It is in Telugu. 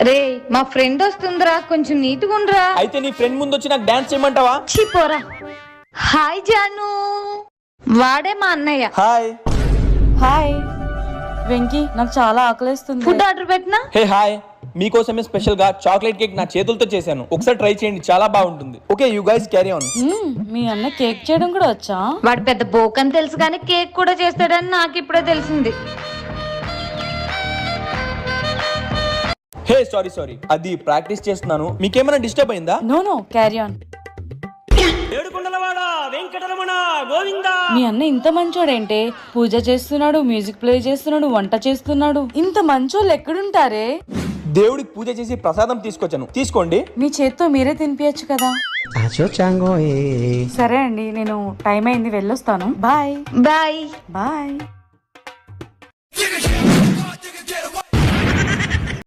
రే మా ఫ్రెండ్ వస్తుందిరా, కొంచెం నీట్గా ఉండరా. అయితే నీ ఫ్రెండ్ ముందు వచ్చి నాకు డాన్స్ చేయమంటావా? పోరా. హాయ్ జాను, వాడే మా అన్నయ్య. హాయ్. హాయ్ వెంకీ, నాకు చాలా ఆకలిస్తుంది. ఫుడ్ ఆర్డర్ పెట్టినా? హే హాయ్, మీకోసమే స్పెషల్ గా చాక్లెట్ కేక్ నా చేతులతో చేశాను, ఒకసారి ట్రై చేయండి, చాలా బాగుంటుంది. Okay you guys carry on. మీ అన్న కేక్ చేయడం కూడా వచ్చా? వాడు పెద్ద బోక్ అని తెలుసు కానీ కేక్ కూడా చేస్తాడని నాకు ఇప్పుడే తెలిసింది. హే సారీ, అది ప్రాక్టీస్ చేస్తున్నాను. మీకేమైనా డిస్టర్బ్ అయిందా? No carry on. మీ అన్న ఇంత మంచోడేంటే, పూజ చేస్తున్నాడు, మ్యూజిక్ ప్లే చేస్తున్నాడు, వంట చేస్తున్నాడు. ఇంత మంచోళ్ళు ఎక్కడుంటారే? దేవుడికి పూజ చేసి ప్రసాదం తీసుకొచ్చాను, తీసుకోండి. మీ చేత్తో మీరే తినిపించచ్చు కదా. సరే అండి, నేను టైం అయింది, వెళ్ళొస్తాను. Bye bye. బాయ్.